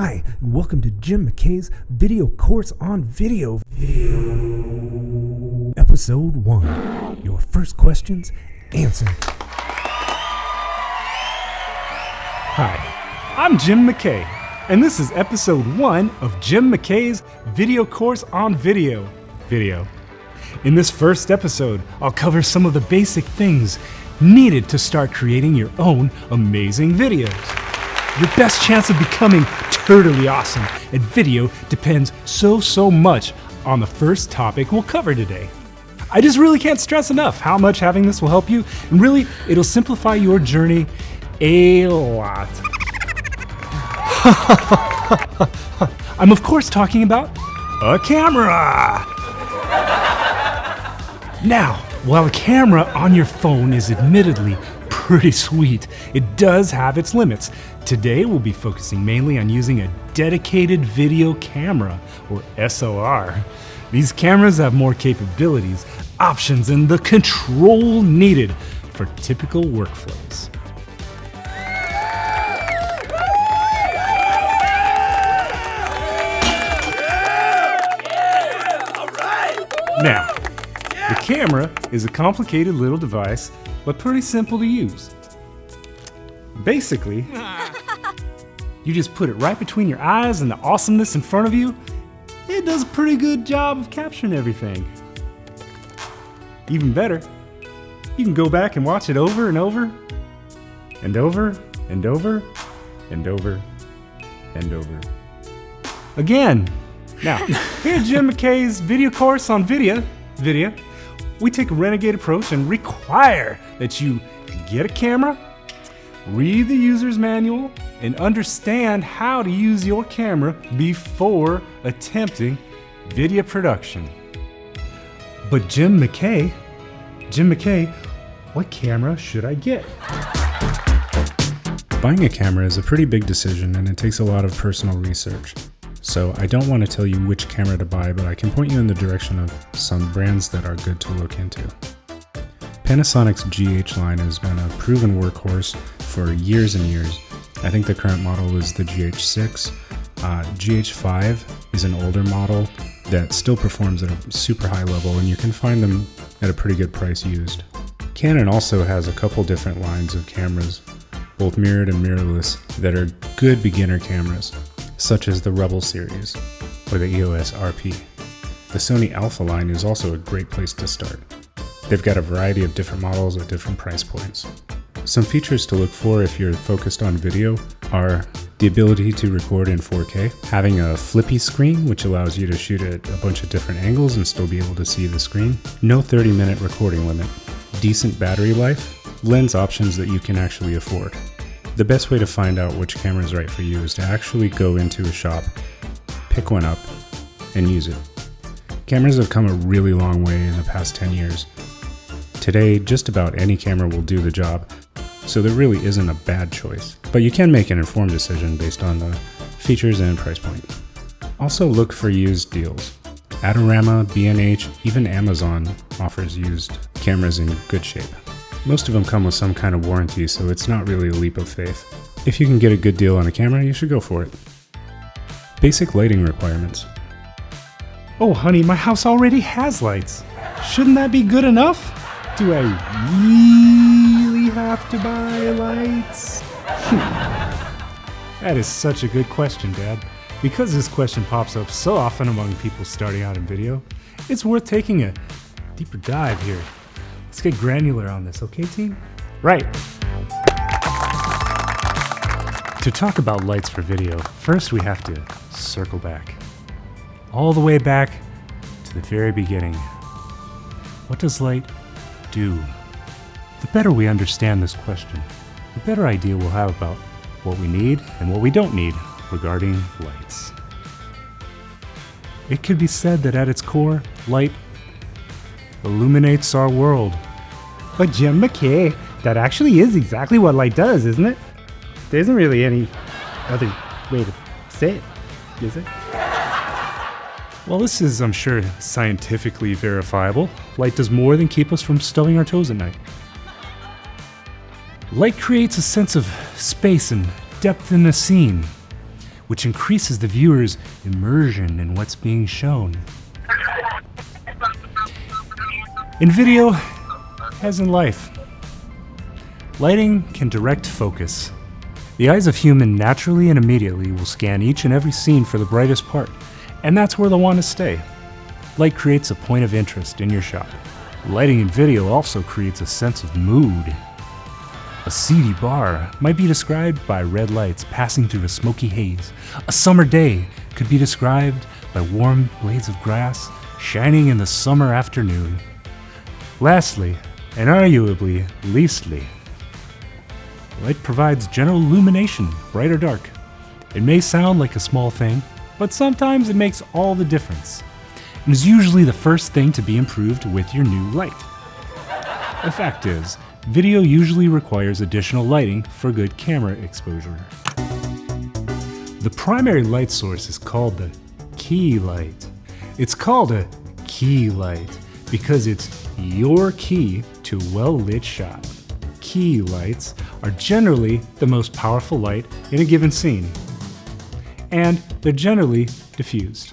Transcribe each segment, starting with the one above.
Hi, and welcome to Jim McKay's video course on video. Episode 1. Your first questions answered. Hi, I'm Jim McKay, and this is episode 1 of Jim McKay's video course on video. In this first episode, I'll cover some of the basic things needed to start creating your own amazing videos. Your best chance of becoming totally awesome at video depends so much on the first topic we'll cover today. I just really can't stress enough how much having this will help you, and really, it'll simplify your journey a lot. I'm of course talking about a camera. Now, while a camera on your phone is admittedly pretty sweet, it does have its limits. Today we'll be focusing mainly on using a dedicated video camera, or SLR. These cameras have more capabilities, options, and the control needed for typical workflows. Now, the camera is a complicated little device, but pretty simple to use. Basically, you just put it right between your eyes and the awesomeness in front of you. It does a pretty good job of capturing everything. Even better, you can go back and watch it over and over, and over, and over, and over, and over again. Now, here at Jim McKay's video course on video, we take a renegade approach and require that you get a camera, read the user's manual, and understand how to use your camera before attempting video production. But Jim McKay, what camera should I get? Buying a camera is a pretty big decision, and it takes a lot of personal research. So I don't want to tell you which camera to buy, but I can point you in the direction of some brands that are good to look into. Panasonic's GH line has been a proven workhorse for years and years. I think the current model is the GH6. GH5 is an older model that still performs at a super high level, and you can find them at a pretty good price used. Canon also has a couple different lines of cameras, both mirrored and mirrorless, that are good beginner cameras, such as the Rebel series or the EOS RP. The Sony Alpha line is also a great place to start. They've got a variety of different models at different price points. Some features to look for if you're focused on video are the ability to record in 4K, having a flippy screen which allows you to shoot at a bunch of different angles and still be able to see the screen, no 30-minute recording limit, decent battery life, lens options that you can actually afford. The best way to find out which camera is right for you is to actually go into a shop, pick one up, and use it. Cameras have come a really long way in the past 10 years. Today, just about any camera will do the job, so there really isn't a bad choice. But you can make an informed decision based on the features and price point. Also look for used deals. Adorama, B&H, even Amazon offers used cameras in good shape. Most of them come with some kind of warranty, so it's not really a leap of faith. If you can get a good deal on a camera, you should go for it. Basic lighting requirements. Oh honey, my house already has lights. Shouldn't that be good enough? Do I really have to buy lights? That is such a good question, Dad. Because this question pops up so often among people starting out in video, it's worth taking a deeper dive here. Let's get granular on this, okay, team? Right. To talk about lights for video, first we have to circle back. All the way back to the very beginning. What does light do? The better we understand this question, the better idea we'll have about what we need and what we don't need regarding lights. It could be said that at its core, light illuminates our world. But Jim McKay, that actually is exactly what light does, isn't it? There isn't really any other way to say it, is it? Well, this is, I'm sure, scientifically verifiable. Light does more than keep us from stubbing our toes at night. Light creates a sense of space and depth in a scene. which increases the viewer's immersion in what's being shown. In video, as in life, lighting can direct focus. The eyes of human naturally and immediately will scan each and every scene for the brightest part, and that's where they'll want to stay. Light creates a point of interest in your shot. Lighting in video also creates a sense of mood. A seedy bar might be described by red lights passing through a smoky haze. A summer day could be described by warm blades of grass shining in the summer afternoon. Lastly, and arguably leastly, light provides general illumination, bright or dark. It may sound like a small thing, but sometimes it makes all the difference, and is usually the first thing to be improved with your new light. The fact is, video usually requires additional lighting for good camera exposure. The primary light source is called the key light. It's called a key light because it's your key to a well-lit shot. Key lights are generally the most powerful light in a given scene, and they're generally diffused.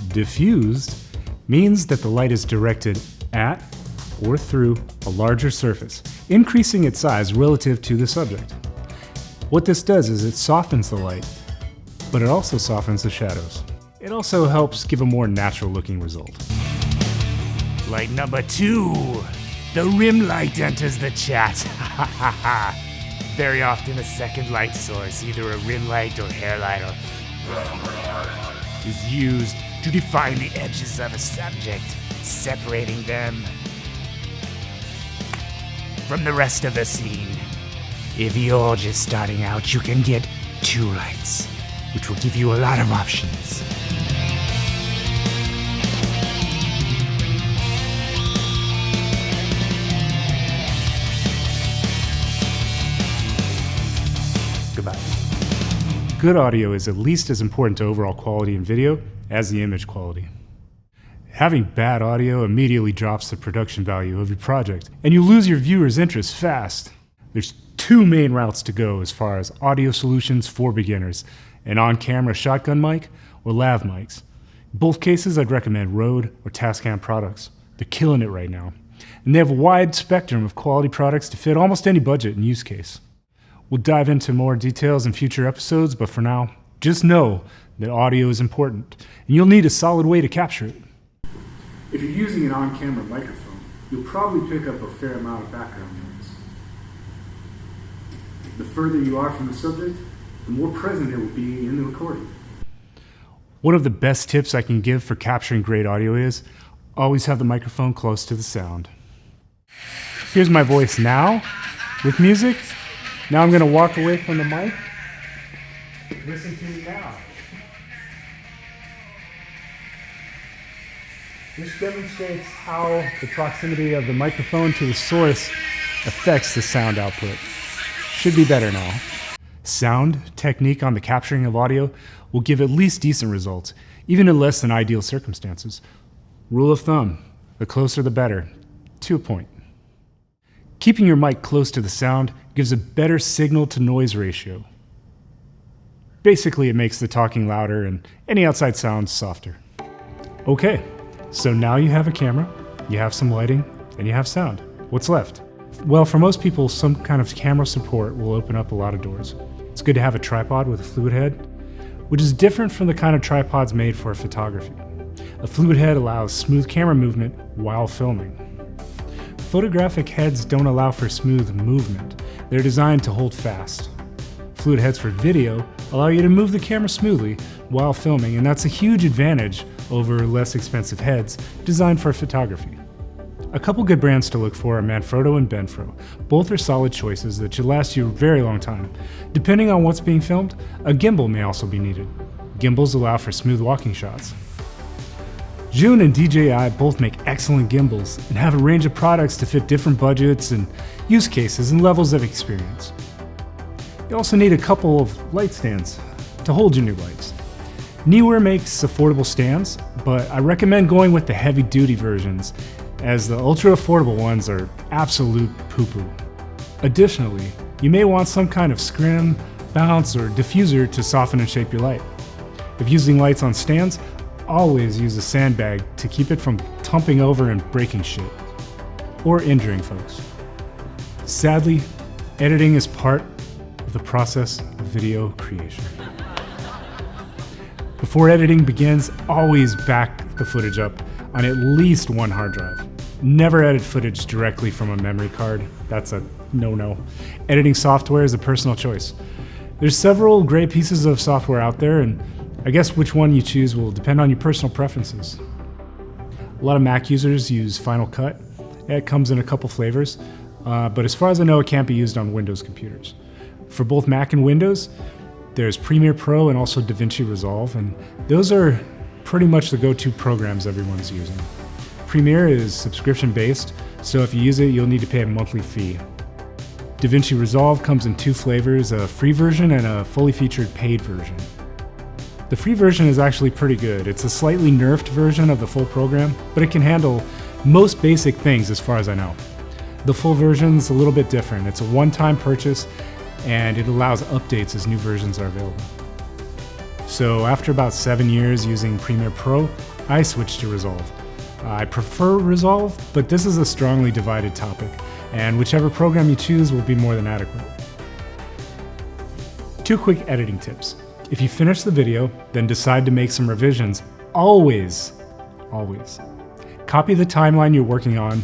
Diffused means that the light is directed at or through a larger surface, increasing its size relative to the subject. What this does is it softens the light, but it also softens the shadows. It also helps give a more natural looking result. Light number 2. The rim light enters the chat. Very often a second light source, either a rim light or hair light, is used to define the edges of a subject, separating them from the rest of the scene. If you're just starting out, you can get 2 lights, which will give you a lot of options. Goodbye. Good audio is at least as important to overall quality in video as the image quality. Having bad audio immediately drops the production value of your project, and you lose your viewers' interest fast. There's 2 main routes to go as far as audio solutions for beginners: an on-camera shotgun mic or lav mics. In both cases, I'd recommend Rode or Tascam products. They're killing it right now, and they have a wide spectrum of quality products to fit almost any budget and use case. We'll dive into more details in future episodes, but for now, just know that audio is important, and you'll need a solid way to capture it. If you're using an on-camera microphone, you'll probably pick up a fair amount of background noise. The further you are from the subject, the more present it will be in the recording. One of the best tips I can give for capturing great audio is always have the microphone close to the sound. Here's my voice now with music. Now I'm going to walk away from the mic. Listen to me now. This demonstrates how the proximity of the microphone to the source affects the sound output. Should be better now. Sound technique on the capturing of audio will give at least decent results, even in less than ideal circumstances. Rule of thumb, the closer the better, to a point. Keeping your mic close to the sound gives a better signal-to-noise ratio. Basically, it makes the talking louder and any outside sounds softer. Okay, so now you have a camera, you have some lighting, and you have sound. What's left? Well, for most people, some kind of camera support will open up a lot of doors. It's good to have a tripod with a fluid head, which is different from the kind of tripods made for photography. A fluid head allows smooth camera movement while filming. Photographic heads don't allow for smooth movement. They're designed to hold fast. Fluid heads for video allow you to move the camera smoothly while filming, and that's a huge advantage over less expensive heads designed for photography. A couple good brands to look for are Manfrotto and Benfro. Both are solid choices that should last you a very long time. Depending on what's being filmed, a gimbal may also be needed. Gimbals allow for smooth walking shots. Zhun and DJI both make excellent gimbals and have a range of products to fit different budgets and use cases and levels of experience. You also need a couple of light stands to hold your new lights. Neewer makes affordable stands, but I recommend going with the heavy-duty versions, as the ultra-affordable ones are absolute poo-poo. Additionally, you may want some kind of scrim, bounce, or diffuser to soften and shape your light. If using lights on stands, always use a sandbag to keep it from tumping over and breaking shit, or injuring folks. Sadly, editing is part of the process of video creation. Before editing begins, always back the footage up on at least one hard drive. Never edit footage directly from a memory card. That's a no-no. Editing software is a personal choice. There's several great pieces of software out there, and I guess which one you choose will depend on your personal preferences. A lot of Mac users use Final Cut. It comes in a couple flavors, but as far as I know, it can't be used on Windows computers. For both Mac and Windows, there's Premiere Pro and also DaVinci Resolve, and those are pretty much the go-to programs everyone's using. Premiere is subscription-based, so if you use it, you'll need to pay a monthly fee. DaVinci Resolve comes in two flavors, a free version and a fully featured paid version. The free version is actually pretty good. It's a slightly nerfed version of the full program, but it can handle most basic things as far as I know. The full version's a little bit different. It's a one-time purchase, and it allows updates as new versions are available. So after about 7 years using Premiere Pro, I switched to Resolve. I prefer Resolve, but this is a strongly divided topic, and whichever program you choose will be more than adequate. 2 quick editing tips. If you finish the video, then decide to make some revisions, always copy the timeline you're working on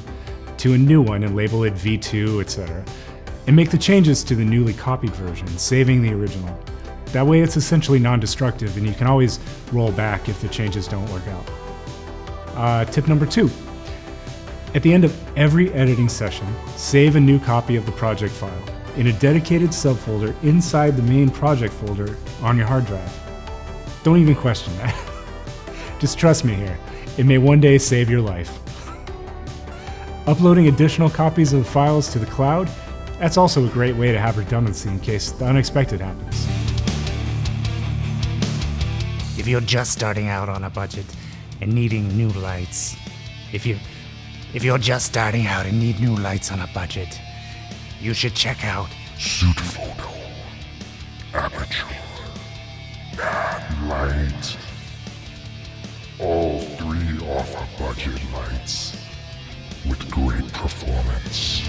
to a new one and label it V2, etc. And make the changes to the newly copied version, saving the original. That way it's essentially non-destructive and you can always roll back if the changes don't work out. Tip number 2. At the end of every editing session, save a new copy of the project file in a dedicated subfolder inside the main project folder on your hard drive. Don't even question that. Just trust me here. It may one day save your life. Uploading additional copies of the files to the cloud, that's also a great way to have redundancy in case the unexpected happens. If you're just starting out on a budget and needing new lights, if you're just starting out and need new lights on a budget, you should check out Suit Photo, Aperture, and Light. All 3 offer budget lights with great performance.